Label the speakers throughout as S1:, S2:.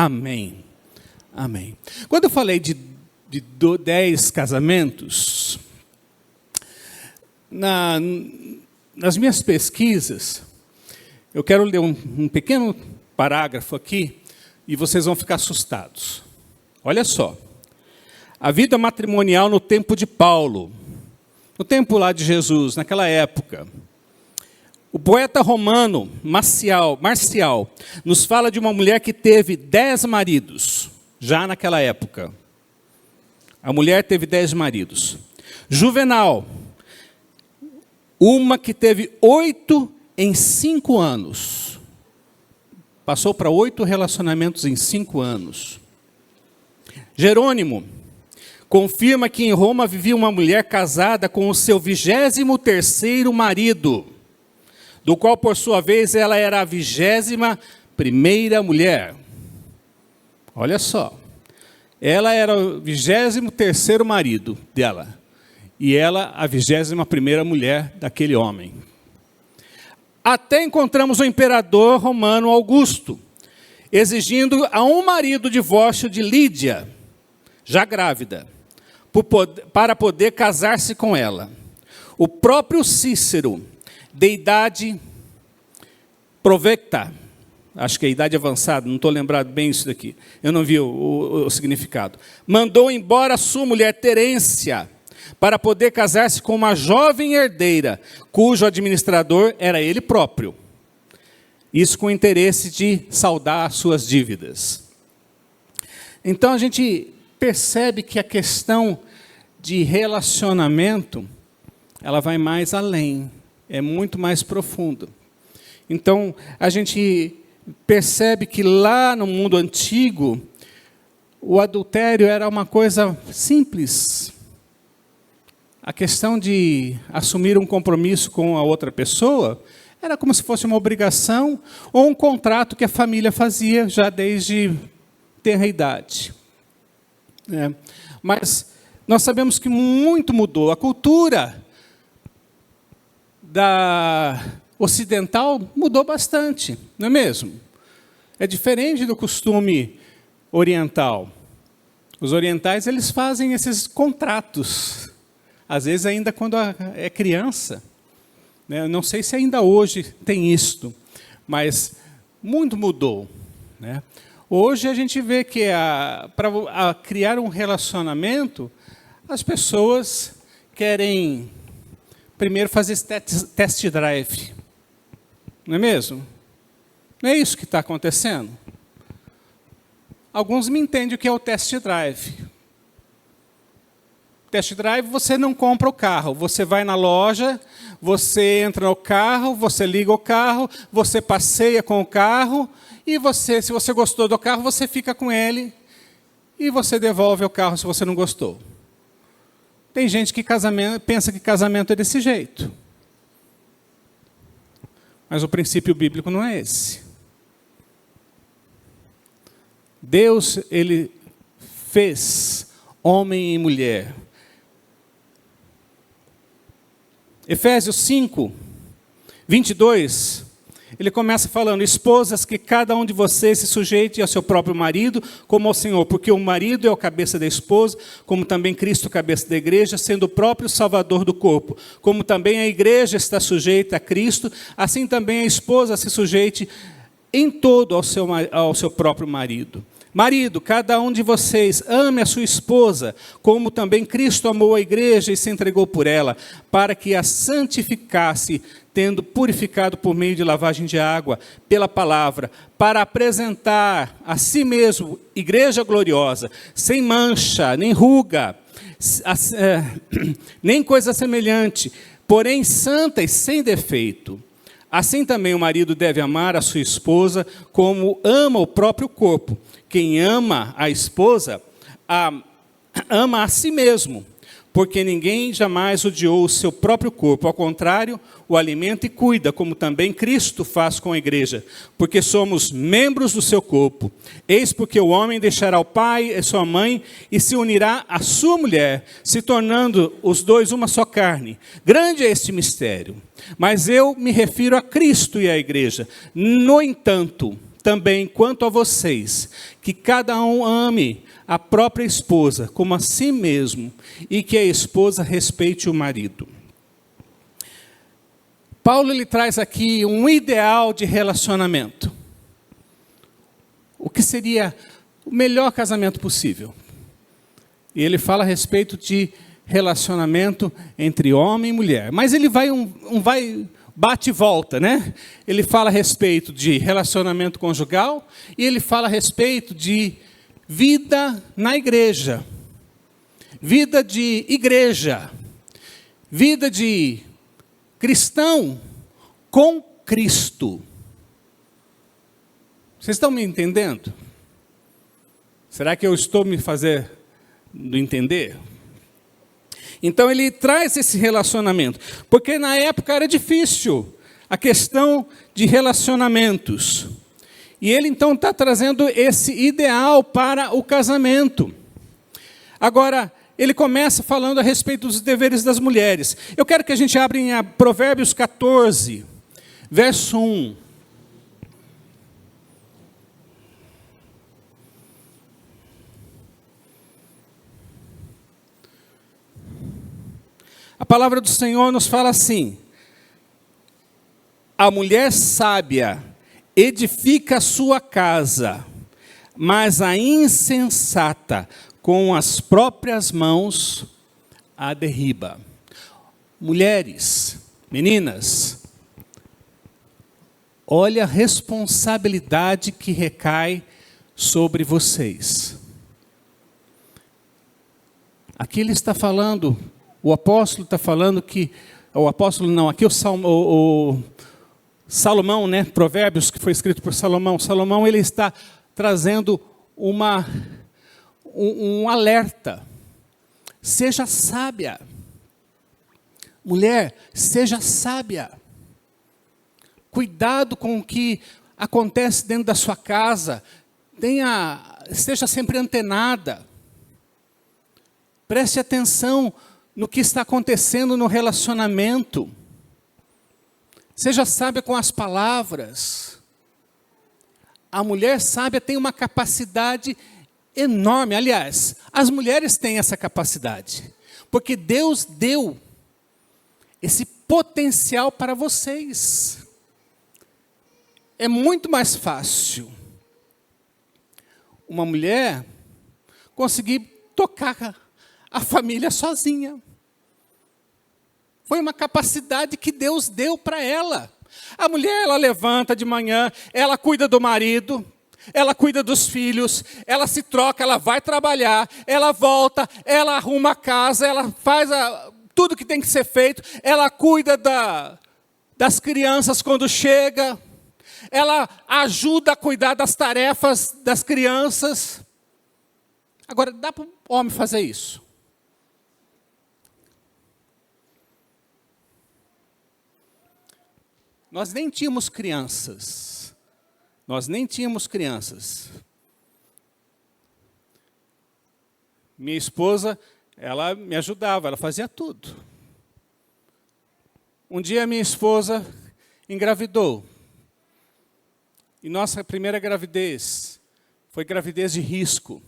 S1: Amém. Amém. Quando eu falei de 10 casamentos, nas minhas pesquisas, eu quero ler um pequeno parágrafo aqui e vocês vão ficar assustados. Olha só. A vida matrimonial no tempo de Paulo, no tempo lá de Jesus, naquela época. O poeta romano Marcial nos fala de uma mulher que teve 10 maridos, já naquela época. A mulher teve 10 maridos. Juvenal, uma que teve 8 em 5 anos. Passou para 8 relacionamentos em 5 anos. Jerônimo confirma que em Roma vivia uma mulher casada com o seu 23º marido, do qual, por sua vez, ela era a 21ª mulher. Olha só. Ela era o 23º marido dela. E ela a 21ª mulher daquele homem. Até encontramos o imperador romano Augusto, exigindo a um marido o divórcio de Lídia, já grávida, para poder casar-se com ela. O próprio Cícero, de idade provecta, acho que é idade avançada, não estou lembrado bem isso daqui, eu não vi o significado, mandou embora a sua mulher Terência, para poder casar-se com uma jovem herdeira, cujo administrador era ele próprio. Isso com o interesse de saldar as suas dívidas. Então a gente percebe que a questão de relacionamento, ela vai mais além, é muito mais profundo. Então, a gente percebe que lá no mundo antigo, o adultério era uma coisa simples. A questão de assumir um compromisso com a outra pessoa era como se fosse uma obrigação ou um contrato que a família fazia já desde tenra idade. Mas nós sabemos que muito mudou. A cultura ocidental mudou bastante, não é mesmo? É diferente do costume oriental. Os orientais, eles fazem esses contratos, às vezes ainda quando é criança. Eu não sei se ainda hoje tem isto, mas muito mudou. Hoje a gente vê que para criar um relacionamento, as pessoas querem primeiro fazer esse test drive. Não é mesmo? Não é isso que está acontecendo? Alguns me entendem o que é o test drive. Test drive, você não compra o carro. Você vai na loja, você entra no carro, você liga o carro, você passeia com o carro, e você, se você gostou do carro, você fica com ele, e você devolve o carro se você não gostou. Tem gente que pensa que casamento é desse jeito. Mas o princípio bíblico não é esse. Deus, ele fez homem e mulher. Efésios 5, 22, ele começa falando: esposas, que cada um de vocês se sujeite ao seu próprio marido, como ao Senhor, porque o marido é o cabeça da esposa, como também Cristo, cabeça da igreja, sendo o próprio Salvador do corpo. Como também a igreja está sujeita a Cristo, assim também a esposa se sujeite em todo ao seu próprio marido. Marido, cada um de vocês ame a sua esposa, como também Cristo amou a igreja e se entregou por ela, para que a santificasse, tendo purificado por meio de lavagem de água, pela palavra, para apresentar a si mesmo igreja gloriosa, sem mancha, nem ruga, nem coisa semelhante, porém santa e sem defeito. Assim também o marido deve amar a sua esposa como ama o próprio corpo. Quem ama a esposa, ama a si mesmo, porque ninguém jamais odiou o seu próprio corpo. Ao contrário, o alimenta e cuida, como também Cristo faz com a igreja, porque somos membros do seu corpo. Eis porque o homem deixará o pai e sua mãe e se unirá à sua mulher, se tornando os dois uma só carne. Grande é este mistério, mas eu me refiro a Cristo e à igreja. No entanto, também quanto a vocês, que cada um ame a própria esposa como a si mesmo, e que a esposa respeite o marido. Paulo ele traz aqui um ideal de relacionamento. O que seria o melhor casamento possível? E ele fala a respeito de relacionamento entre homem e mulher. Mas ele vai bate e volta, né? Ele fala a respeito de relacionamento conjugal e ele fala a respeito de vida na igreja. Vida de igreja. Vida de cristão com Cristo. Vocês estão me entendendo? Será que eu estou me fazendo entender? Então ele traz esse relacionamento, porque na época era difícil a questão de relacionamentos. E ele então está trazendo esse ideal para o casamento. Agora, ele começa falando a respeito dos deveres das mulheres. Eu quero que a gente abra em Provérbios 14, verso 1. A palavra do Senhor nos fala assim: a mulher sábia edifica a sua casa, mas a insensata com as próprias mãos a derriba. Mulheres, meninas, olha a responsabilidade que recai sobre vocês. Aqui ele está falando, o apóstolo está falando que, o apóstolo não, aqui o Salomão, né, Provérbios, que foi escrito por Salomão. Salomão ele está trazendo um alerta. Seja sábia. Mulher, seja sábia. Cuidado com o que acontece dentro da sua casa. Esteja sempre antenada. Preste atenção no que está acontecendo no relacionamento. Seja sábia com as palavras. A mulher sábia tem uma capacidade enorme. Aliás, as mulheres têm essa capacidade. Porque Deus deu esse potencial para vocês. É muito mais fácil uma mulher conseguir tocar a família sozinha. Foi uma capacidade que Deus deu para ela. A mulher, ela levanta de manhã, ela cuida do marido, ela cuida dos filhos, ela se troca, ela vai trabalhar, ela volta, ela arruma a casa, ela faz tudo que tem que ser feito, ela cuida das crianças quando chega, ela ajuda a cuidar das tarefas das crianças. Agora, dá para o homem fazer isso? Nós nem tínhamos crianças. Minha esposa, ela me ajudava, ela fazia tudo. Um dia minha esposa engravidou. E nossa primeira gravidez foi gravidez de risco.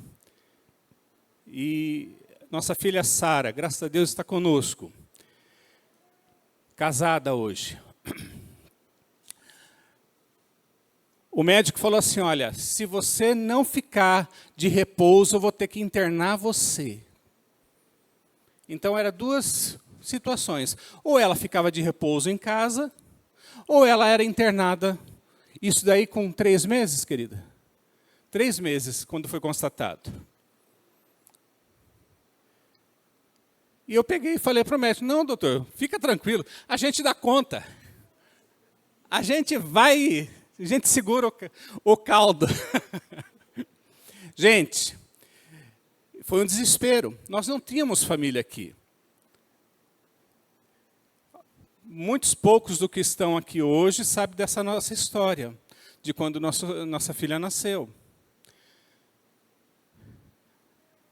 S1: E nossa filha Sara, graças a Deus, está conosco. Casada hoje. O médico falou assim, olha, se você não ficar de repouso, eu vou ter que internar você. Então, eram duas situações. Ou ela ficava de repouso em casa, ou ela era internada. Isso daí com 3 meses, querida? 3 meses, quando foi constatado. E eu peguei e falei para o médico, não, doutor, fica tranquilo, a gente dá conta. A gente segura o caldo. Gente, foi um desespero. Nós não tínhamos família aqui. Muitos poucos do que estão aqui hoje sabem dessa nossa história, de quando nossa filha nasceu.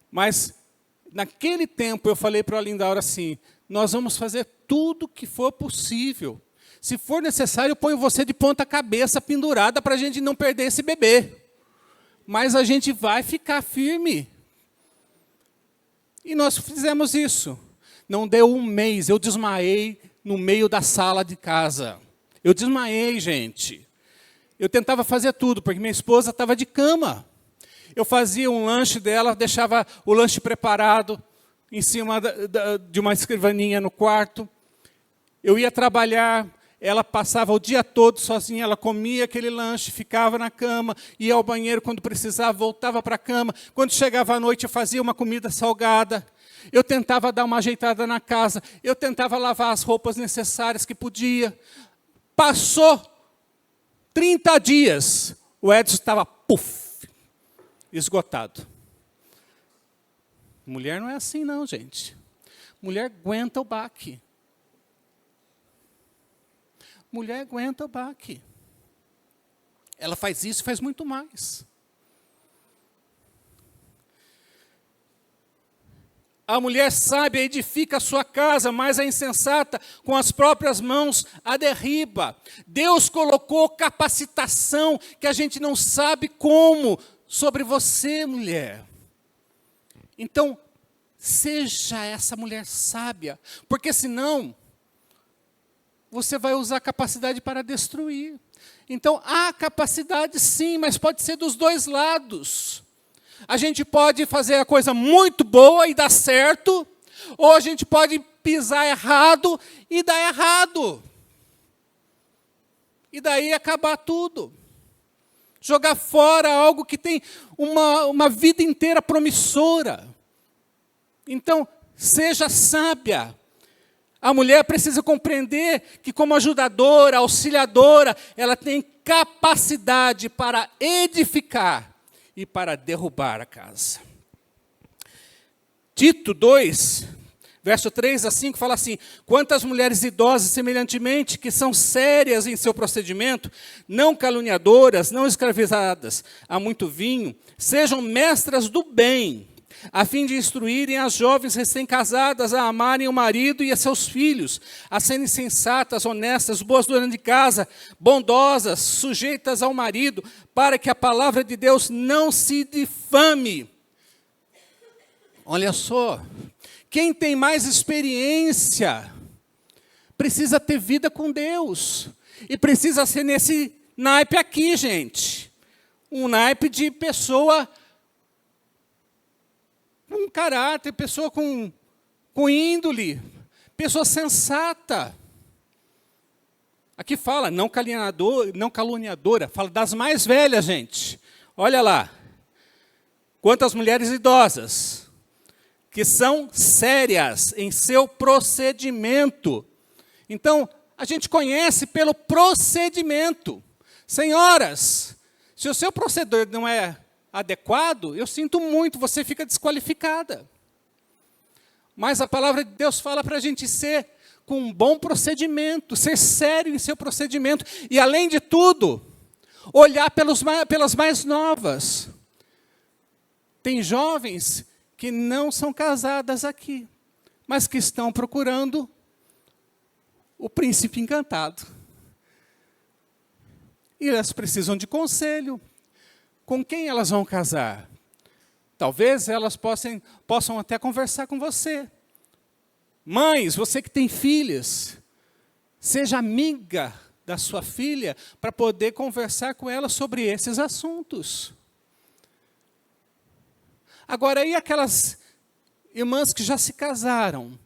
S1: Mas, naquele tempo, eu falei para a Lindaura assim, nós vamos fazer tudo o que for possível. Se for necessário, eu ponho você de ponta cabeça pendurada para a gente não perder esse bebê. Mas a gente vai ficar firme. E nós fizemos isso. Não deu um mês, eu desmaiei no meio da sala de casa. Eu desmaiei, gente. Eu tentava fazer tudo, porque minha esposa estava de cama. Eu fazia um lanche dela, deixava o lanche preparado em cima de uma escrivaninha no quarto. Eu ia trabalhar, ela passava o dia todo sozinha, ela comia aquele lanche, ficava na cama, ia ao banheiro quando precisava, voltava para a cama. Quando chegava à noite, eu fazia uma comida salgada. Eu tentava dar uma ajeitada na casa, eu tentava lavar as roupas necessárias que podia. Passou 30 dias, o Edson estava, esgotado. Mulher não é assim não, gente. Mulher aguenta o baque. Mulher aguenta o baque. Ela faz isso e faz muito mais. A mulher sábia edifica a sua casa, mas a insensata, com as próprias mãos, a derriba. Deus colocou capacitação que a gente não sabe como sobre você, mulher. Então, seja essa mulher sábia, porque senão você vai usar a capacidade para destruir. Então, há capacidade sim, mas pode ser dos dois lados. A gente pode fazer a coisa muito boa e dar certo, ou a gente pode pisar errado e dar errado. E daí acabar tudo. Jogar fora algo que tem uma vida inteira promissora. Então, seja sábia. A mulher precisa compreender que, como ajudadora, auxiliadora, ela tem capacidade para edificar e para derrubar a casa. Tito 2, verso 3 a 5, fala assim: quantas mulheres idosas, semelhantemente, que são sérias em seu procedimento, não caluniadoras, não escravizadas a muito vinho, sejam mestras do bem, a fim de instruírem as jovens recém-casadas a amarem o marido e a seus filhos, a serem sensatas, honestas, boas donas de casa, bondosas, sujeitas ao marido, para que a palavra de Deus não se difame. Olha só, quem tem mais experiência precisa ter vida com Deus, e precisa ser nesse naipe aqui, gente, um naipe de pessoa com caráter, pessoa com índole, pessoa sensata. Aqui fala, não caluniadora, fala das mais velhas, gente. Olha lá, quantas mulheres idosas, que são sérias em seu procedimento. Então, a gente conhece pelo procedimento. Senhoras, se o seu procedimento não é adequado, eu sinto muito, você fica desqualificada. Mas a palavra de Deus fala para a gente ser com um bom procedimento, ser sério em seu procedimento, e além de tudo, olhar pelas mais novas. Tem jovens que não são casadas aqui, mas que estão procurando o príncipe encantado. E elas precisam de conselho. Com quem elas vão casar? Talvez elas possam até conversar com você. Mães, você que tem filhas, seja amiga da sua filha para poder conversar com ela sobre esses assuntos. Agora, e aquelas irmãs que já se casaram,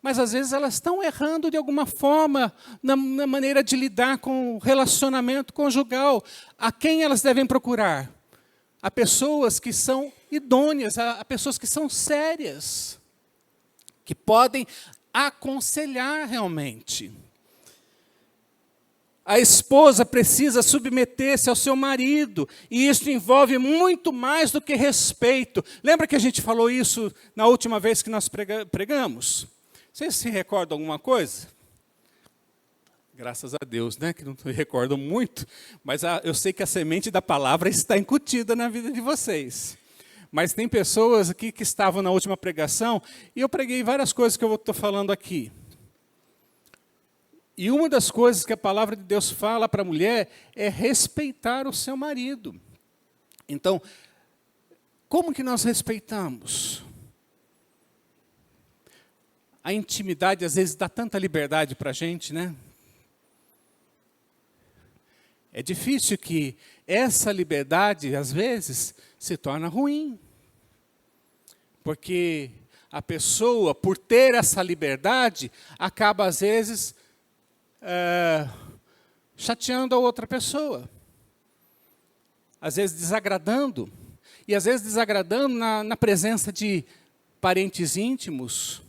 S1: mas às vezes elas estão errando de alguma forma na maneira de lidar com o relacionamento conjugal. A quem elas devem procurar? A pessoas que são idôneas, a pessoas que são sérias, que podem aconselhar realmente. A esposa precisa submeter-se ao seu marido, e isso envolve muito mais do que respeito. Lembra que a gente falou isso na última vez que nós pregamos? Vocês se recordam alguma coisa? Graças a Deus, né, que não me recordam muito, mas eu sei que a semente da palavra está incutida na vida de vocês. Mas tem pessoas aqui que estavam na última pregação, e eu preguei várias coisas que eu estou falando aqui. E uma das coisas que a palavra de Deus fala para a mulher é respeitar o seu marido. Então, como que nós respeitamos? A intimidade, às vezes, dá tanta liberdade para a gente, né? É difícil que essa liberdade, às vezes, se torna ruim. Porque a pessoa, por ter essa liberdade, acaba, às vezes, chateando a outra pessoa. Às vezes, desagradando. E, às vezes, desagradando na presença de parentes íntimos,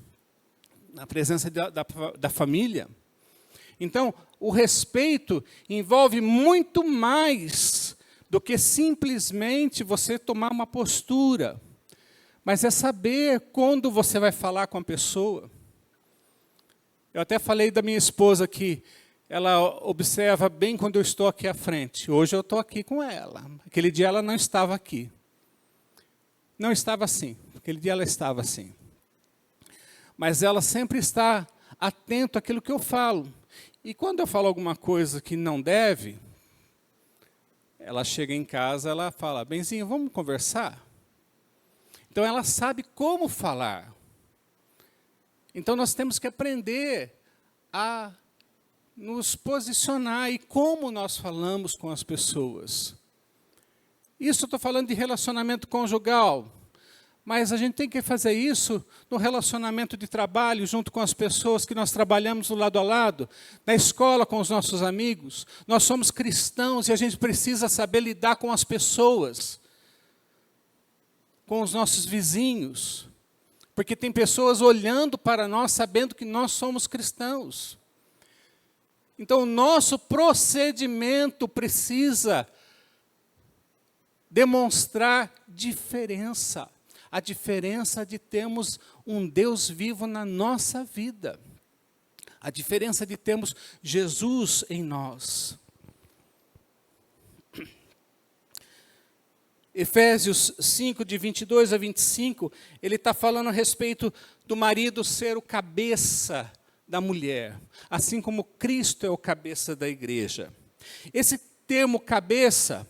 S1: na presença da família. Então, o respeito envolve muito mais do que simplesmente você tomar uma postura. Mas é saber quando você vai falar com a pessoa. Eu até falei da minha esposa que ela observa bem quando eu estou aqui à frente. Hoje eu estou aqui com ela. Aquele dia ela não estava aqui. Não estava assim. Aquele dia ela estava assim. Mas ela sempre está atenta àquilo que eu falo. E quando eu falo alguma coisa que não deve, ela chega em casa, ela fala, Benzinho, vamos conversar? Então ela sabe como falar. Então nós temos que aprender a nos posicionar e como nós falamos com as pessoas. Isso eu estou falando de relacionamento conjugal. Mas a gente tem que fazer isso no relacionamento de trabalho, junto com as pessoas que nós trabalhamos do lado a lado, na escola com os nossos amigos. Nós somos cristãos e a gente precisa saber lidar com as pessoas, com os nossos vizinhos. Porque tem pessoas olhando para nós, sabendo que nós somos cristãos. Então, o nosso procedimento precisa demonstrar diferença. A diferença de termos um Deus vivo na nossa vida. A diferença de termos Jesus em nós. Efésios 5, de 22 a 25, ele está falando a respeito do marido ser o cabeça da mulher, assim como Cristo é o cabeça da igreja. Esse termo cabeça,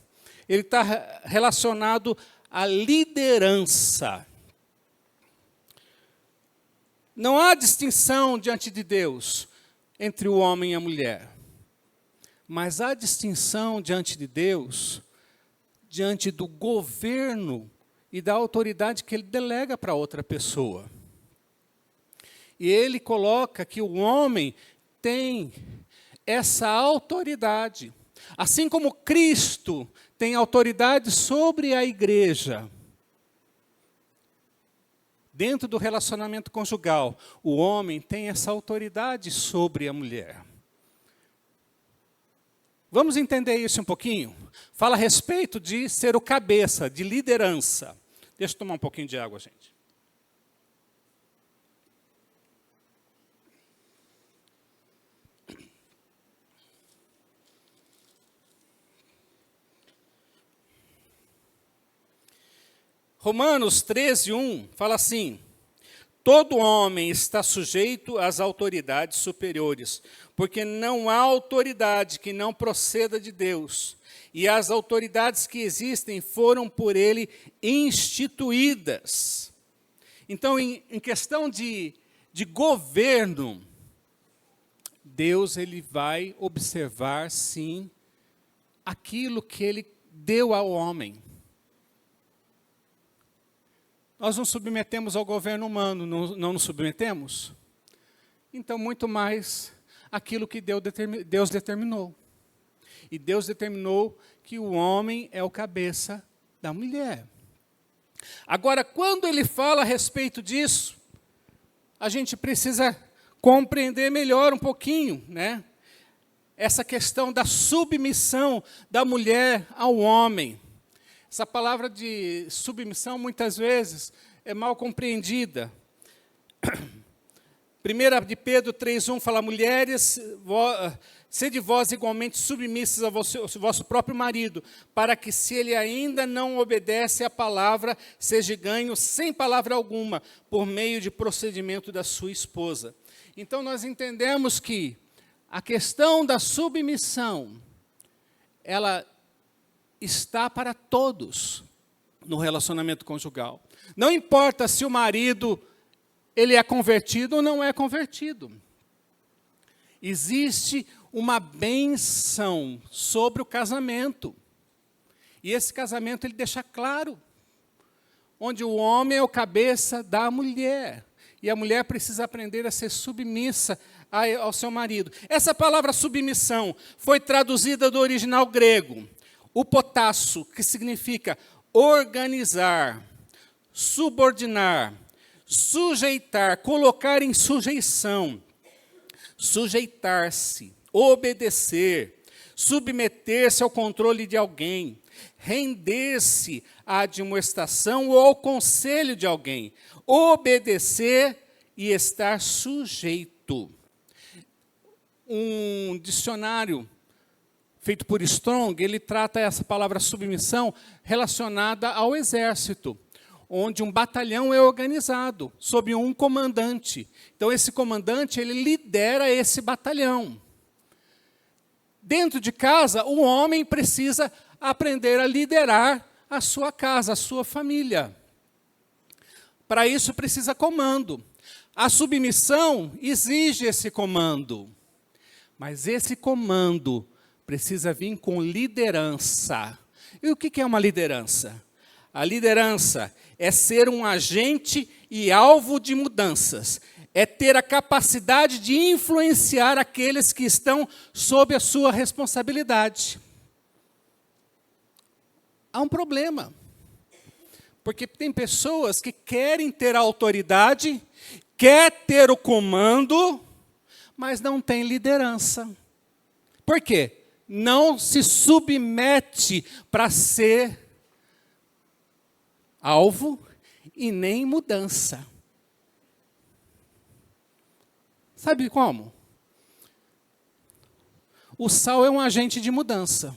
S1: ele está relacionado à liderança. Não há distinção diante de Deus entre o homem e a mulher, mas há distinção diante de Deus, diante do governo e da autoridade que ele delega para outra pessoa. E ele coloca que o homem tem essa autoridade. Assim como Cristo tem autoridade sobre a igreja, dentro do relacionamento conjugal, o homem tem essa autoridade sobre a mulher. Vamos entender isso um pouquinho? Fala a respeito de ser o cabeça, de liderança. Deixa eu tomar um pouquinho de água, gente. Romanos 13, 1 fala assim: todo homem está sujeito às autoridades superiores, porque não há autoridade que não proceda de Deus, e as autoridades que existem foram por ele instituídas. Então, em questão de governo, Deus ele vai observar, sim, aquilo que ele deu ao homem. Nós nos submetemos ao governo humano, não nos submetemos? Então, muito mais aquilo que Deus determinou. E Deus determinou que o homem é o cabeça da mulher. Agora, quando ele fala a respeito disso, a gente precisa compreender melhor um pouquinho, né? Essa questão da submissão da mulher ao homem. Essa palavra de submissão, muitas vezes, é mal compreendida. 1 de Pedro 3,1 fala, mulheres, sede vós igualmente submissas ao vosso próprio marido, para que, se ele ainda não obedece à palavra, seja ganho sem palavra alguma, por meio de procedimento da sua esposa. Então, nós entendemos que A questão da submissão, ela está para todos no relacionamento conjugal. Não importa se o marido ele é convertido ou não é convertido. Existe uma bênção sobre o casamento. E esse casamento ele deixa claro, onde o homem é o cabeça da mulher. E a mulher precisa aprender a ser submissa ao seu marido. Essa palavra submissão foi traduzida do original grego, o potasso, que significa organizar, subordinar, sujeitar, colocar em sujeição, sujeitar-se, obedecer, submeter-se ao controle de alguém, render-se à admoestação ou ao conselho de alguém, obedecer e estar sujeito. Um dicionário feito por Strong, ele trata essa palavra submissão relacionada ao exército, onde um batalhão é organizado sob um comandante. Então, esse comandante, ele lidera esse batalhão. Dentro de casa, o homem precisa aprender a liderar a sua casa, a sua família. Para isso, precisa comando. A submissão exige esse comando. Mas esse comando precisa vir com liderança. E o que é uma liderança? A liderança é ser um agente e alvo de mudanças. É ter a capacidade de influenciar aqueles que estão sob a sua responsabilidade. Há um problema. Porque tem pessoas que querem ter a autoridade, quer ter o comando, mas não tem liderança. Por quê? Não se submete para ser alvo e nem mudança. Sabe como? O sal é um agente de mudança.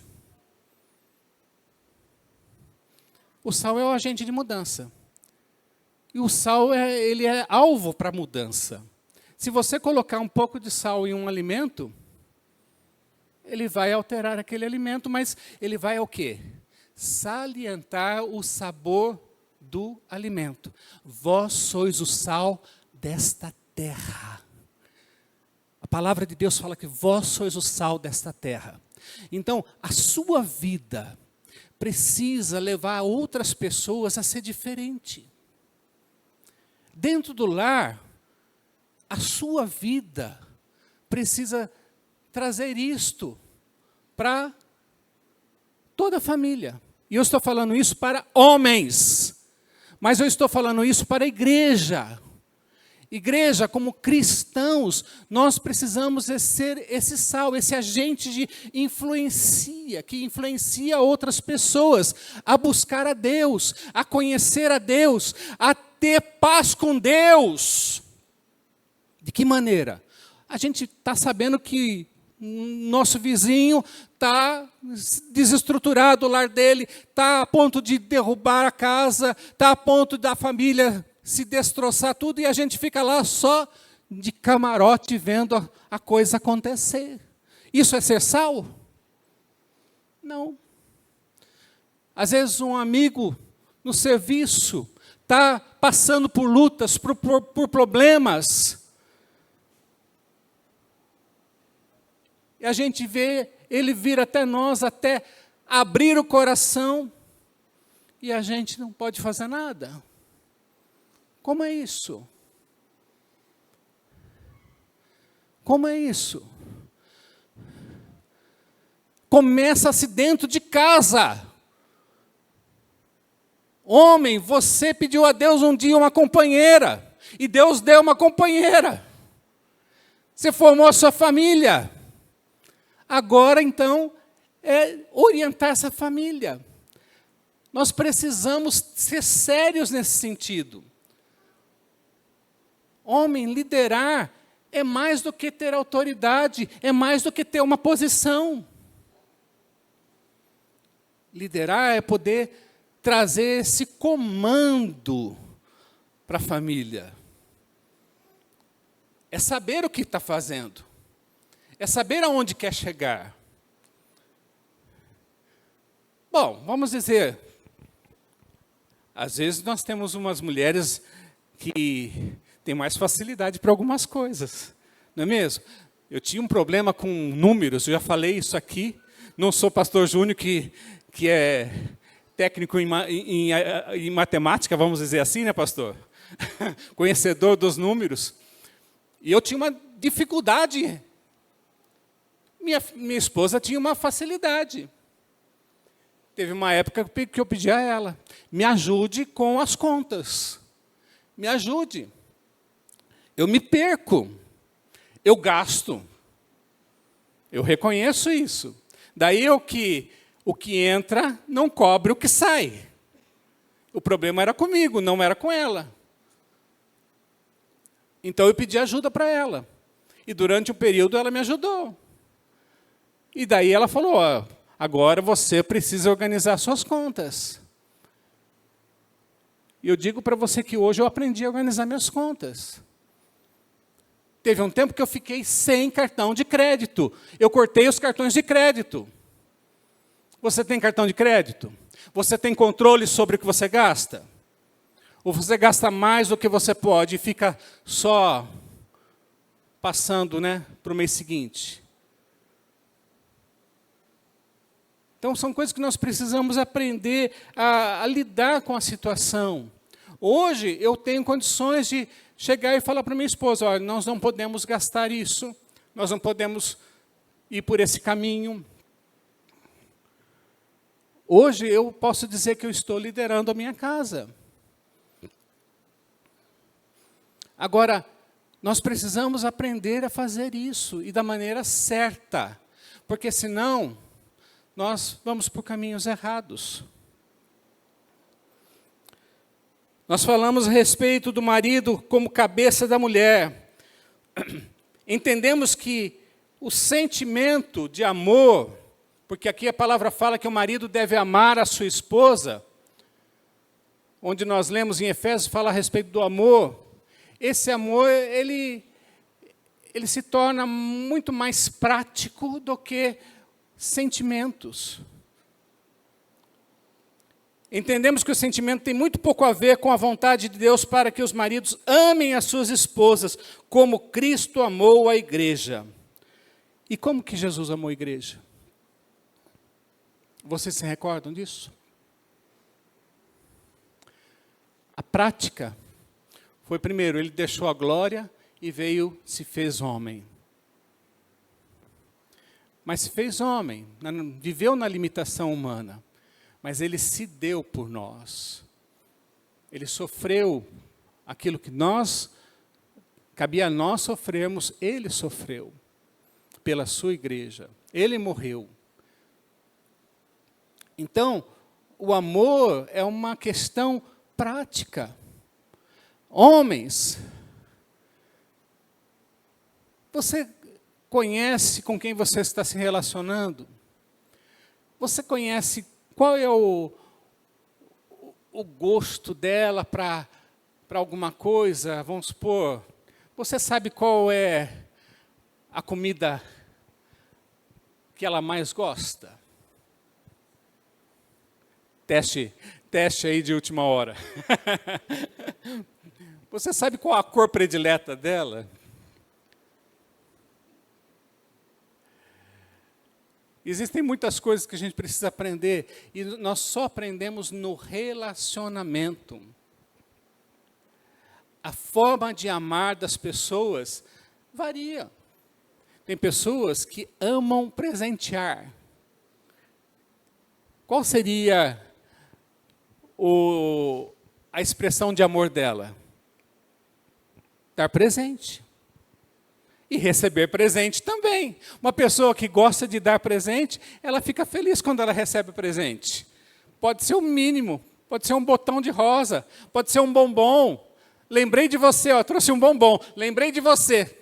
S1: O sal é um agente de mudança. E o sal ele é alvo para mudança. Se você colocar um pouco de sal em um alimento, ele vai alterar aquele alimento, mas ele vai o quê? Salientar o sabor do alimento. Vós sois o sal desta terra. A palavra de Deus fala que vós sois o sal desta terra. Então, a sua vida precisa levar outras pessoas a ser diferente. Dentro do lar, a sua vida precisa trazer isto para toda a família. E eu estou falando isso para homens, mas eu estou falando isso para a igreja. Igreja, como cristãos, nós precisamos ser esse sal, esse agente de influencia, que influencia outras pessoas a buscar a Deus, a conhecer a Deus, a ter paz com Deus. De que maneira? A gente está sabendo que nosso vizinho está desestruturado, o lar dele está a ponto de derrubar a casa, está a ponto da família se destroçar tudo, e a gente fica lá só de camarote vendo a coisa acontecer. Isso é ser sal? Não. Às vezes um amigo no serviço está passando por lutas, por problemas, e a gente vê ele vir até nós, até abrir o coração, e a gente não pode fazer nada. Como é isso? Como é isso? Começa-se dentro de casa. Homem, você pediu a Deus um dia uma companheira, e Deus deu uma companheira. Você formou a sua família. Agora, então, é orientar essa família. Nós precisamos ser sérios nesse sentido. Homem, liderar é mais do que ter autoridade, é mais do que ter uma posição. Liderar é poder trazer esse comando para a família. É saber o que está fazendo. é saber aonde quer chegar. Bom, vamos dizer, às vezes nós temos umas mulheres que têm mais facilidade para algumas coisas, não é mesmo? Eu tinha um problema com números, eu já falei isso aqui, não sou pastor Júnior que é técnico em matemática, vamos dizer assim, né, pastor? Conhecedor dos números. E eu tinha uma dificuldade. Minha esposa tinha uma facilidade. Teve uma época que eu pedi a ela, me ajude com as contas. Me ajude. Eu me perco. Eu gasto. Eu reconheço isso. Daí o que entra não cobre o que sai. O problema era comigo, não era com ela. Então eu pedi ajuda para ela. E durante um período ela me ajudou. E daí ela falou, ó, agora você precisa organizar suas contas. E eu digo para você que hoje eu aprendi a organizar minhas contas. Teve um tempo que eu fiquei sem cartão de crédito. Eu cortei os cartões de crédito. Você tem cartão de crédito? Você tem controle sobre o que você gasta? Ou você gasta mais do que você pode e fica só passando, né, para o mês seguinte? Então, são coisas que nós precisamos aprender a lidar com a situação. Hoje, eu tenho condições de chegar e falar para minha esposa, olha, nós não podemos gastar isso, nós não podemos ir por esse caminho. Hoje, eu posso dizer que eu estou liderando a minha casa. Agora, nós precisamos aprender a fazer isso, e da maneira certa, porque senão nós vamos por caminhos errados. Nós falamos a respeito do marido como cabeça da mulher. Entendemos que o sentimento de amor, porque aqui a palavra fala que o marido deve amar a sua esposa, onde nós lemos em Efésios, fala a respeito do amor. Esse amor, ele se torna muito mais prático do que sentimentos. Entendemos que o sentimento tem muito pouco a ver com a vontade de Deus para que os maridos amem as suas esposas, como Cristo amou a igreja. E como que Jesus amou a igreja? Vocês se recordam disso? A prática foi, primeiro, ele deixou a glória e veio, se fez homem. Mas se fez homem, viveu na limitação humana, mas ele se deu por nós. Ele sofreu aquilo que cabia a nós sofrermos, ele sofreu pela sua igreja. Ele morreu. Então, o amor é uma questão prática. Homens, você conhece com quem você está se relacionando? Você conhece qual é o gosto dela para alguma coisa? Vamos supor, você sabe qual é a comida que ela mais gosta? Teste aí de última hora. Você sabe qual a cor predileta dela? Existem muitas coisas que a gente precisa aprender, e nós só aprendemos no relacionamento. A forma de amar das pessoas varia. Tem pessoas que amam presentear. Qual seria a expressão de amor dela? Dar presente. E receber presente também. Uma pessoa que gosta de dar presente, ela fica feliz quando ela recebe presente. Pode ser o mínimo, pode ser um botão de rosa, pode ser um bombom. Lembrei de você, ó, trouxe um bombom. Lembrei de você.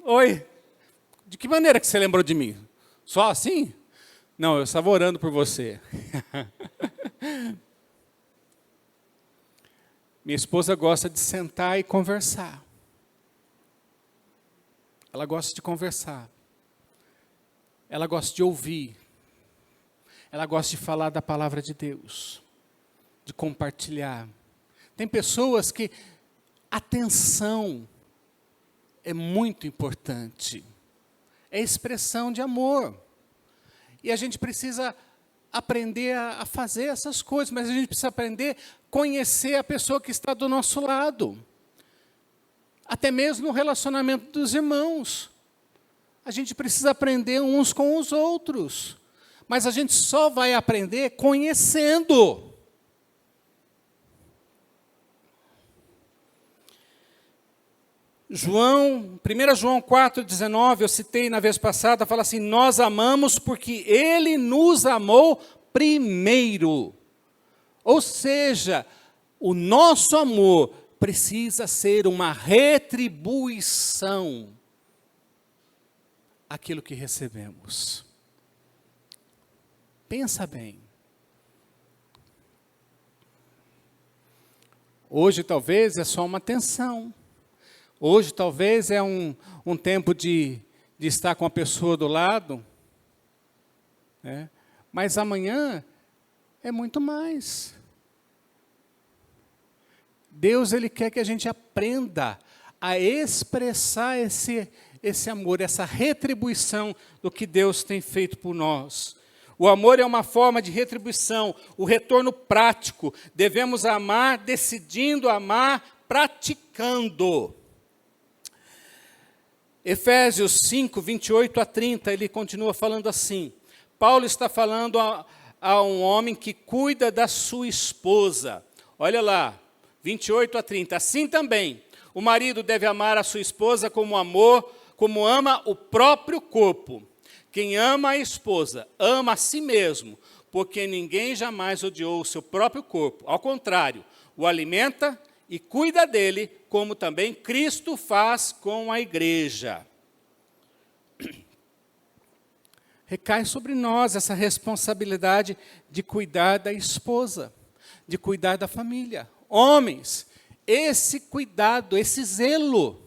S1: Oi. De que maneira que você lembrou de mim? Só assim? Não, eu estava orando por você. Minha esposa gosta de sentar e conversar. Ela gosta de conversar. ela gosta de ouvir, ela gosta de falar da palavra de Deus, de compartilhar. Tem pessoas que atenção é muito importante, é expressão de amor. E a gente precisa aprender a fazer essas coisas, mas a gente precisa aprender a conhecer a pessoa que está do nosso lado. Até mesmo no relacionamento dos irmãos. A gente precisa aprender uns com os outros. Mas a gente só vai aprender conhecendo.1 João 4,19, eu citei na vez passada, fala assim, nós amamos porque Ele nos amou primeiro. Ou seja, o nosso amor precisa ser uma retribuição àquilo que recebemos. Pensa bem. Hoje talvez é só uma atenção. Hoje talvez é um tempo de estar com a pessoa do lado, né? Mas amanhã é muito mais. Deus, Ele quer que a gente aprenda a expressar esse amor, essa retribuição do que Deus tem feito por nós. O amor é uma forma de retribuição, o retorno prático. Devemos amar, decidindo amar, praticando. Efésios 5, 28 a 30, ele continua falando assim. Paulo está falando a um homem que cuida da sua esposa. Olha lá, 28 a 30. Assim também, o marido deve amar a sua esposa como ama o próprio corpo. Quem ama a esposa, ama a si mesmo, porque ninguém jamais odiou o seu próprio corpo. Ao contrário, o alimenta e cuida dele, como também Cristo faz com a igreja. Recai sobre nós essa responsabilidade de cuidar da esposa, de cuidar da família. Homens, esse cuidado, esse zelo,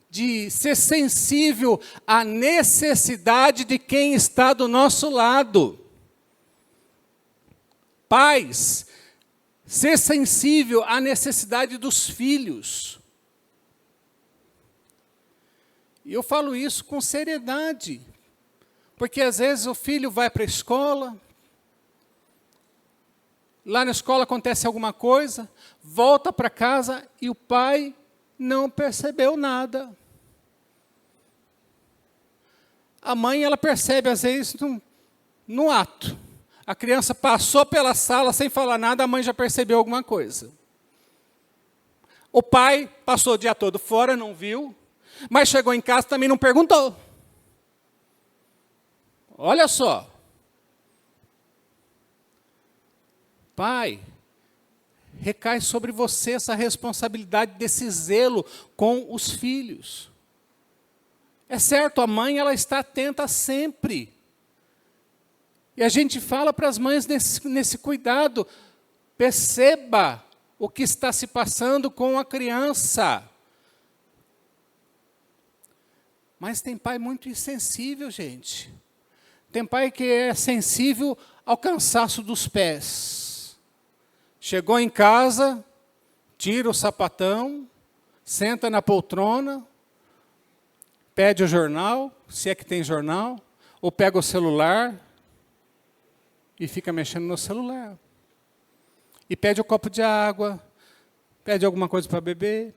S1: de ser sensível à necessidade de quem está do nosso lado. Pais, ser sensível à necessidade dos filhos. E eu falo isso com seriedade, porque às vezes o filho vai para a escola, lá na escola acontece alguma coisa, volta para casa e o pai não percebeu nada. A mãe, ela percebe às vezes no ato. A criança passou pela sala sem falar nada, a mãe já percebeu alguma coisa. O pai passou o dia todo fora, não viu, mas chegou em casa também não perguntou. Olha só. Pai, recai sobre você essa responsabilidade desse zelo com os filhos. É certo, a mãe ela está atenta sempre. E a gente fala para as mães nesse cuidado, perceba o que está se passando com a criança. Mas tem pai muito insensível, gente. Tem pai que é sensível ao cansaço dos pés. Chegou em casa, tira o sapatão, senta na poltrona, pede o jornal, se é que tem jornal, ou pega o celular e fica mexendo no celular. E pede um copo de água, pede alguma coisa para beber.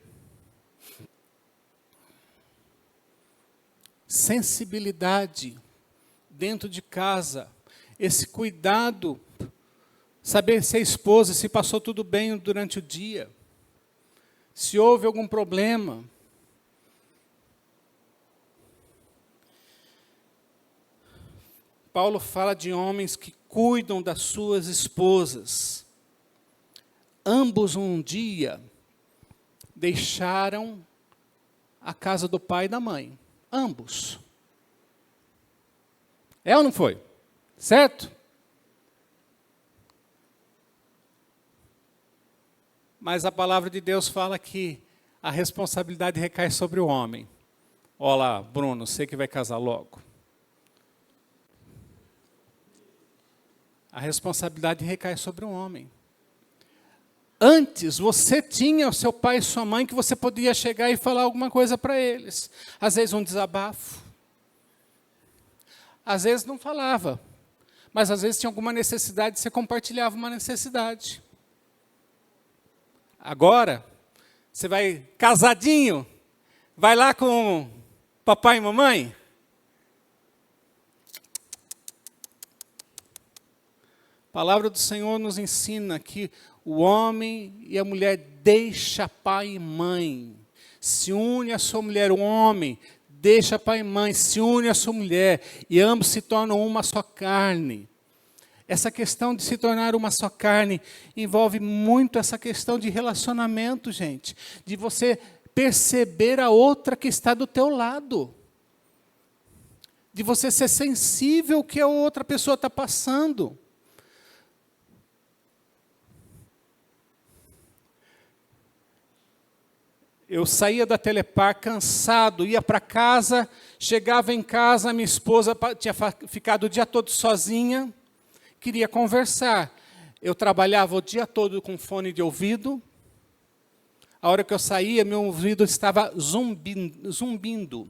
S1: Sensibilidade dentro de casa, esse cuidado, saber se a esposa, se passou tudo bem durante o dia, se houve algum problema. Paulo fala de homens que cuidam das suas esposas. Ambos um dia deixaram a casa do pai e da mãe. Ambos. É ou não foi? Certo? Mas a palavra de Deus fala que a responsabilidade recai sobre o homem. Olha lá, Bruno, você que vai casar logo. A responsabilidade recai sobre o homem. Antes, você tinha o seu pai e sua mãe que você podia chegar e falar alguma coisa para eles. Às vezes um desabafo. Às vezes não falava. Mas às vezes tinha alguma necessidade, você compartilhava uma necessidade. Agora, você vai casadinho, vai lá com papai e mamãe. A palavra do Senhor nos ensina que o homem e a mulher deixa pai e mãe, se une à sua mulher. O homem deixa pai e mãe, se une à sua mulher, e ambos se tornam uma só carne. Essa questão de se tornar uma só carne envolve muito essa questão de relacionamento, gente. De você perceber a outra que está do teu lado. De você ser sensível ao que a outra pessoa está passando. Eu saía da Telepar cansado, ia para casa, chegava em casa, minha esposa tinha ficado o dia todo sozinha, queria conversar. Eu trabalhava o dia todo com fone de ouvido. A hora que eu saía, meu ouvido estava zumbindo.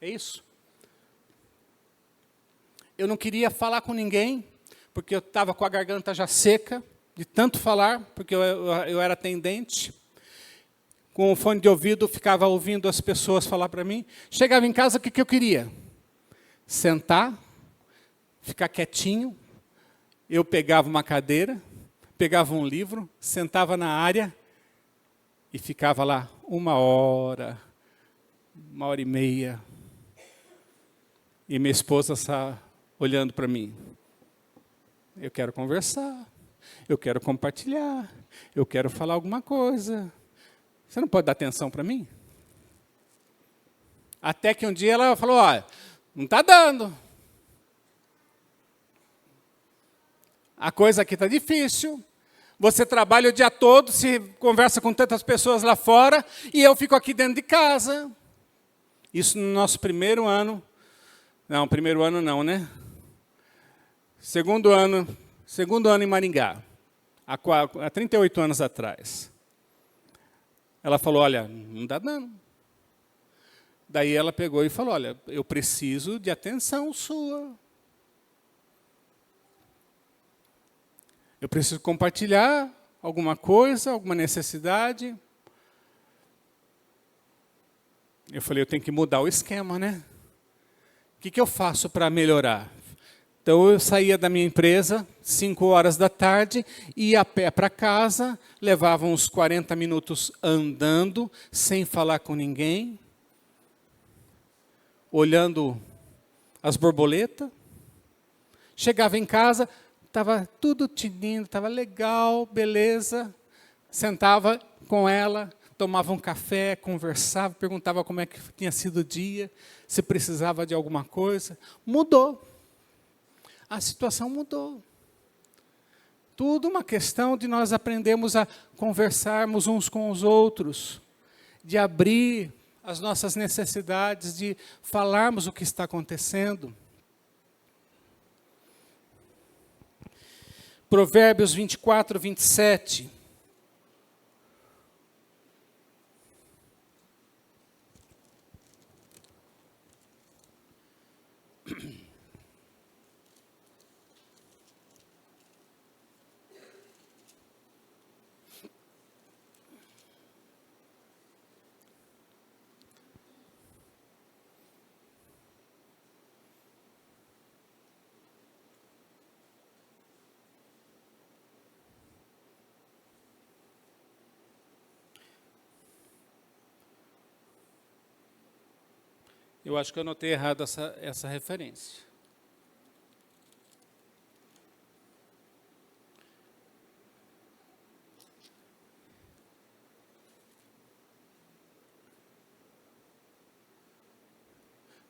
S1: É isso? Eu não queria falar com ninguém, porque eu estava com a garganta já seca, de tanto falar, porque eu era atendente. Com o fone de ouvido, ficava ouvindo as pessoas falar para mim. Chegava em casa, o que eu queria? Sentar, ficar quietinho. Eu pegava uma cadeira, pegava um livro, sentava na área e ficava lá 1 hora, 1h30. E minha esposa está olhando para mim. Eu quero conversar, eu quero compartilhar, eu quero falar alguma coisa. Você não pode dar atenção para mim? Até que um dia ela falou, olha, não está dando. A coisa aqui está difícil. Você trabalha o dia todo, se conversa com tantas pessoas lá fora, e eu fico aqui dentro de casa. Isso no nosso primeiro ano. Não, primeiro ano não, né? Segundo ano em Maringá, há 38 anos atrás. Ela falou, olha, não dá dando. Daí ela pegou e falou, olha, eu preciso de atenção sua. Eu preciso compartilhar alguma coisa, alguma necessidade. Eu falei, eu tenho que mudar o esquema, né? O que eu faço para melhorar? Então, eu saía da minha empresa, 5 horas da tarde, ia a pé para casa, levava uns 40 minutos andando, sem falar com ninguém, olhando as borboletas. Chegava em casa, estava tudo tinindo, estava legal, beleza. Sentava com ela, tomava um café, conversava, perguntava como é que tinha sido o dia, se precisava de alguma coisa. Mudou. A situação mudou. Tudo uma questão de nós aprendermos a conversarmos uns com os outros, de abrir as nossas necessidades, de falarmos o que está acontecendo. Provérbios 24, 27. Eu acho que eu anotei errado essa referência.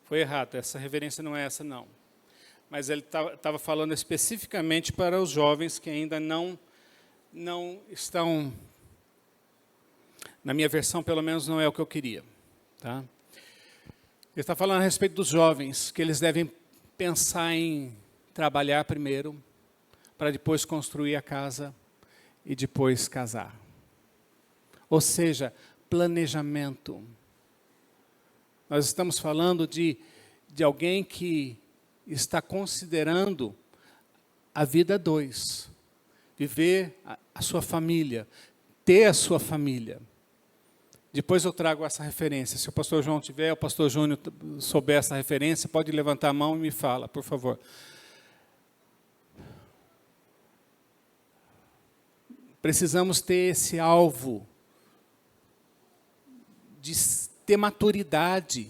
S1: Foi errado, essa referência não é essa, não. Mas ele estava falando especificamente para os jovens que ainda não estão... Na minha versão, pelo menos, não é o que eu queria. Tá? Ele está falando a respeito dos jovens, que eles devem pensar em trabalhar primeiro, para depois construir a casa e depois casar. Ou seja, planejamento. Nós estamos falando de alguém que está considerando a vida a dois. Viver a sua família, ter a sua família. Depois eu trago essa referência. Se o pastor João tiver, o pastor Júnior souber essa referência, pode levantar a mão e me fala, por favor. Precisamos ter esse alvo de ter maturidade.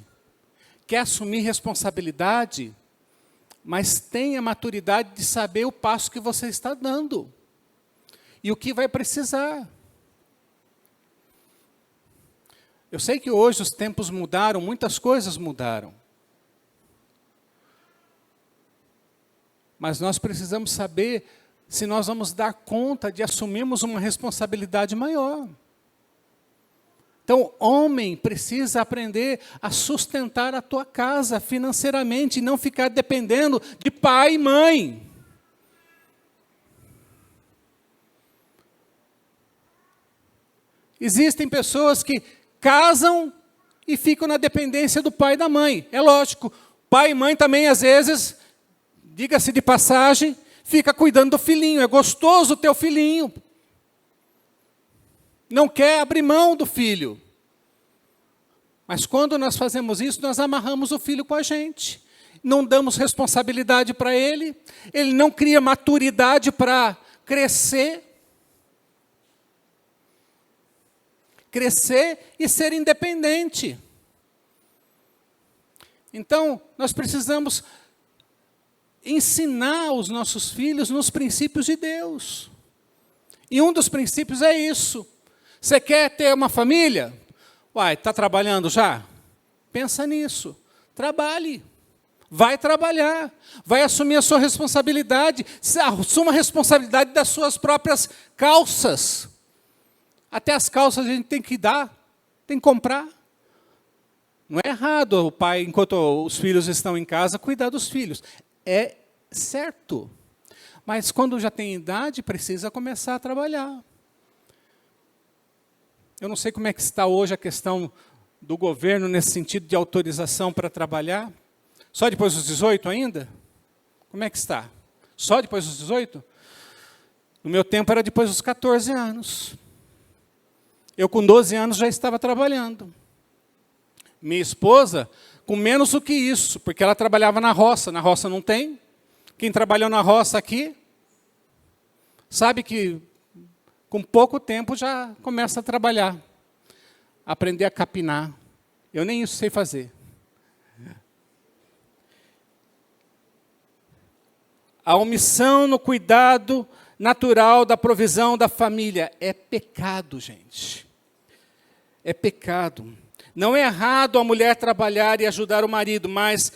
S1: Quer assumir responsabilidade, mas tenha maturidade de saber o passo que você está dando. E o que vai precisar. Eu sei que hoje os tempos mudaram, muitas coisas mudaram. Mas nós precisamos saber se nós vamos dar conta de assumirmos uma responsabilidade maior. Então, homem precisa aprender a sustentar a tua casa financeiramente e não ficar dependendo de pai e mãe. Existem pessoas que casam e ficam na dependência do pai e da mãe. É lógico, pai e mãe também, às vezes, diga-se de passagem, fica cuidando do filhinho. É gostoso ter o filhinho. Não quer abrir mão do filho. Mas quando nós fazemos isso, nós amarramos o filho com a gente. Não damos responsabilidade para ele. Ele não cria maturidade para crescer. Crescer e ser independente. Então, nós precisamos ensinar os nossos filhos nos princípios de Deus. E um dos princípios é isso. Você quer ter uma família? Uai, está trabalhando já? Pensa nisso. Trabalhe. Vai trabalhar. Vai assumir a sua responsabilidade. Assuma a responsabilidade das suas próprias calças. Até as calças a gente tem que dar, tem que comprar. Não é errado o pai, enquanto os filhos estão em casa, cuidar dos filhos. É certo. Mas quando já tem idade, precisa começar a trabalhar. Eu não sei como é que está hoje a questão do governo nesse sentido de autorização para trabalhar. Só depois dos 18 ainda? Como é que está? Só depois dos 18? No meu tempo era depois dos 14 anos. Eu com 12 anos já estava trabalhando. Minha esposa, com menos do que isso, porque ela trabalhava na roça. Na roça não tem. Quem trabalhou na roça aqui, sabe que com pouco tempo já começa a trabalhar. Aprender a capinar. Eu nem isso sei fazer. A omissão no cuidado natural da provisão da família é pecado, gente. É pecado. Não é errado a mulher trabalhar e ajudar o marido, mas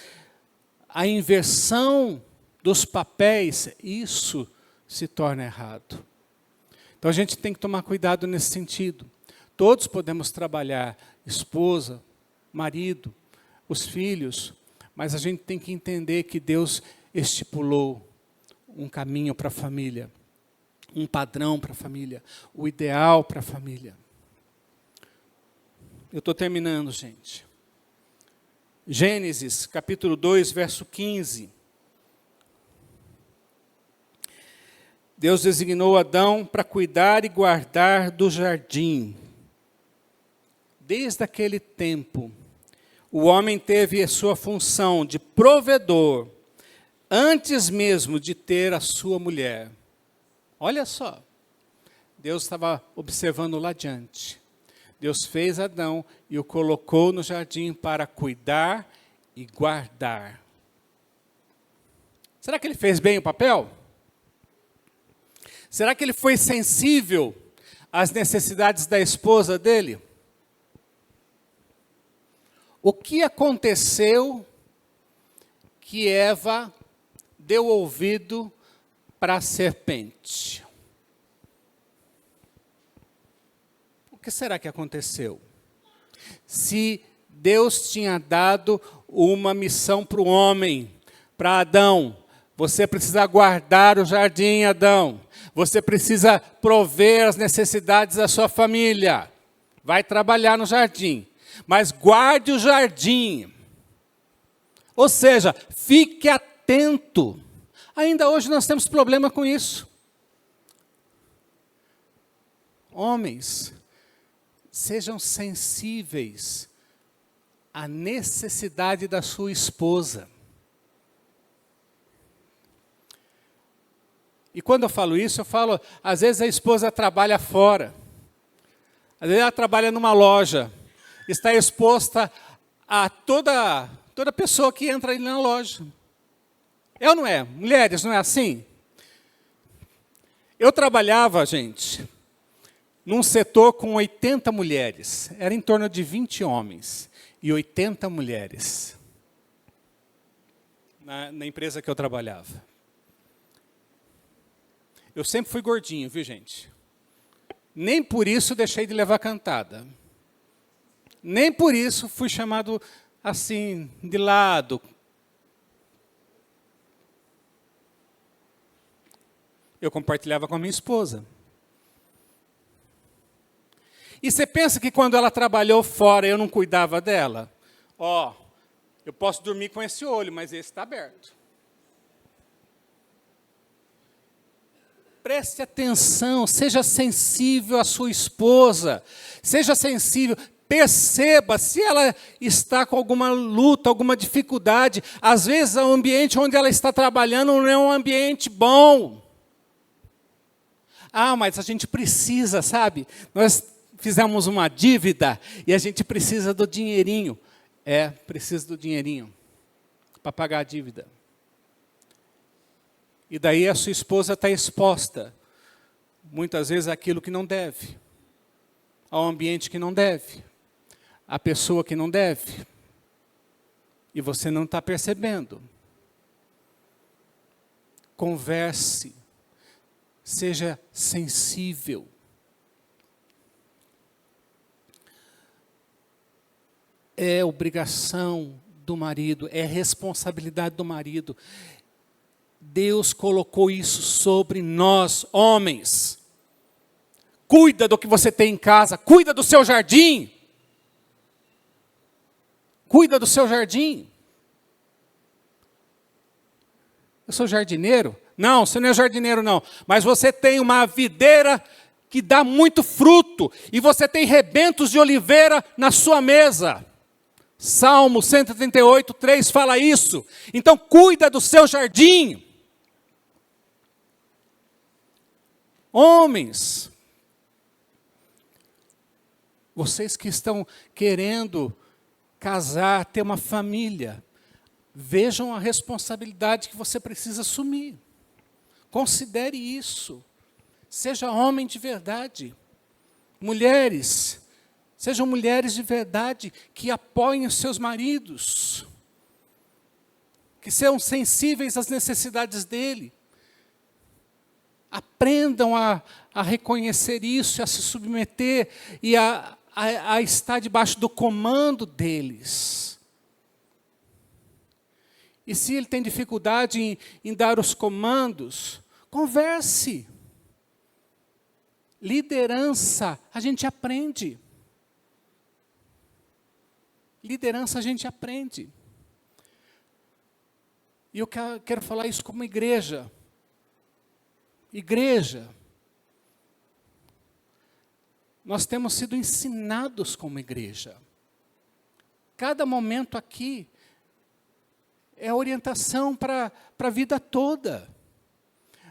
S1: a inversão dos papéis, isso se torna errado. Então a gente tem que tomar cuidado nesse sentido. Todos podemos trabalhar, esposa, marido, os filhos, mas a gente tem que entender que Deus estipulou um caminho para a família, um padrão para a família, o ideal para a família. Eu estou terminando, gente. Gênesis, capítulo 2, verso 15. Deus designou Adão para cuidar e guardar do jardim. Desde aquele tempo, o homem teve a sua função de provedor, antes mesmo de ter a sua mulher. Olha só, Deus estava observando lá adiante. Deus fez Adão e o colocou no jardim para cuidar e guardar. Será que ele fez bem o papel? Será que ele foi sensível às necessidades da esposa dele? O que aconteceu que Eva deu ouvido para a serpente? O que será que aconteceu? Se Deus tinha dado uma missão para o homem, para Adão, Você precisa guardar o jardim, Adão. Você precisa prover as necessidades da sua família. Vai trabalhar no jardim, mas guarde o jardim. Ou seja, fique atento. Ainda hoje nós temos problema com isso. Homens, sejam sensíveis à necessidade da sua esposa. E quando eu falo isso, eu falo, às vezes a esposa trabalha fora. Às vezes ela trabalha numa loja. Está exposta a toda pessoa que entra ali na loja. É ou não é? Mulheres, não é assim? Eu trabalhava, gente, num setor com 80 mulheres. Era em torno de 20 homens e 80 mulheres. Na empresa que eu trabalhava. Eu sempre fui gordinho, viu, gente? Nem por isso deixei de levar cantada. Nem por isso fui chamado assim, de lado. Eu compartilhava com a minha esposa. E você pensa que quando ela trabalhou fora, eu não cuidava dela? Ó, eu posso dormir com esse olho, mas esse está aberto. Preste atenção, seja sensível à sua esposa, seja sensível, perceba se ela está com alguma luta, alguma dificuldade. Às vezes o ambiente onde ela está trabalhando não é um ambiente bom. Ah, mas a gente precisa, sabe? Nós fizemos uma dívida e a gente precisa do dinheirinho. É, precisa do dinheirinho para pagar a dívida. E daí a sua esposa está exposta, muitas vezes, àquilo que não deve, ao ambiente que não deve, à pessoa que não deve. E você não está percebendo. Converse, seja sensível. É obrigação do marido, é responsabilidade do marido. Deus colocou isso sobre nós, homens. Cuida do que você tem em casa, cuida do seu jardim. Cuida do seu jardim. Eu sou jardineiro? Não, você não é jardineiro não. Mas você tem uma videira que dá muito fruto. E você tem rebentos de oliveira na sua mesa. Salmo 138, 3 fala isso. Então cuida do seu jardim. Homens, vocês que estão querendo casar, ter uma família, vejam a responsabilidade que você precisa assumir. Considere isso. Seja homem de verdade. Mulheres, sejam mulheres de verdade que apoiem os seus maridos, que sejam sensíveis às necessidades dele. Aprendam a reconhecer isso, a se submeter e a estar debaixo do comando deles. E se ele tem dificuldade em dar os comandos, converse. Liderança, a gente aprende. Liderança, a gente aprende. E eu quero falar isso como igreja. Igreja, nós temos sido ensinados como igreja. Cada momento aqui é orientação para a vida toda.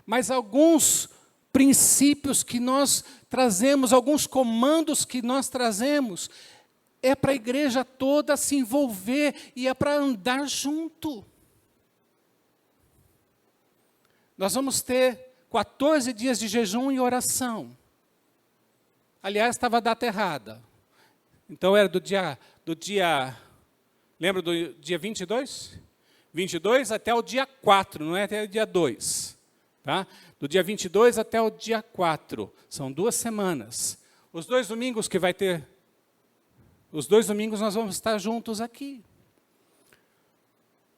S1: Mas alguns princípios que nós trazemos, alguns comandos que nós trazemos, é para a igreja toda se envolver e é para andar junto. Nós vamos ter 14 dias de jejum e oração. Aliás, estava a data errada. Então, era do dia... Lembra do dia 22? 22 até o dia 4, não é até o dia 2. Tá? Do dia 22 até o dia 4. São 2 semanas. Os 2 domingos que vai ter... Os 2 domingos nós vamos estar juntos aqui.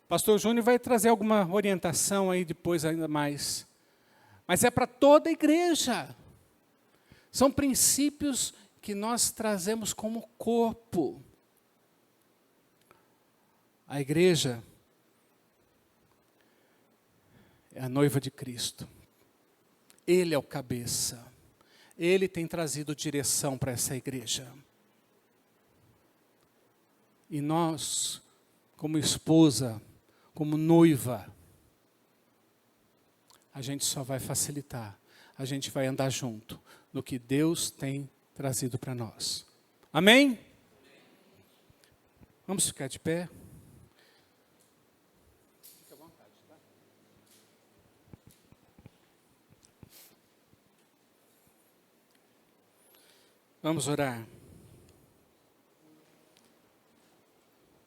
S1: Pastor Júnior vai trazer alguma orientação aí depois ainda mais. Mas é para toda a igreja. São princípios que nós trazemos como corpo. A igreja é a noiva de Cristo. Ele é o cabeça. Ele tem trazido direção para essa igreja. E nós, como esposa, como noiva, a gente só vai facilitar, a gente vai andar junto no que Deus tem trazido para nós. Amém? Vamos ficar de pé? Fique à vontade, tá? Vamos orar.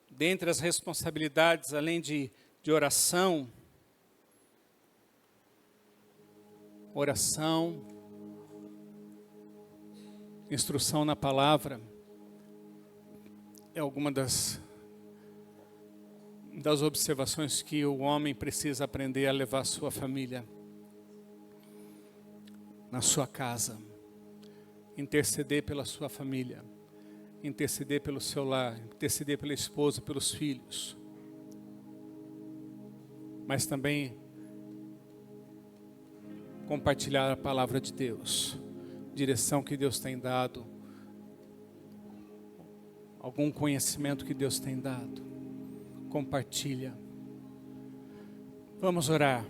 S1: Dentre as responsabilidades, além de oração, instrução na palavra, é alguma das observações que o homem precisa aprender a levar a sua família na sua casa, interceder pela sua família, interceder pelo seu lar, interceder pela esposa, pelos filhos, mas também compartilhar a palavra de Deus, direção que Deus tem dado, algum conhecimento que Deus tem dado, compartilha. Vamos orar.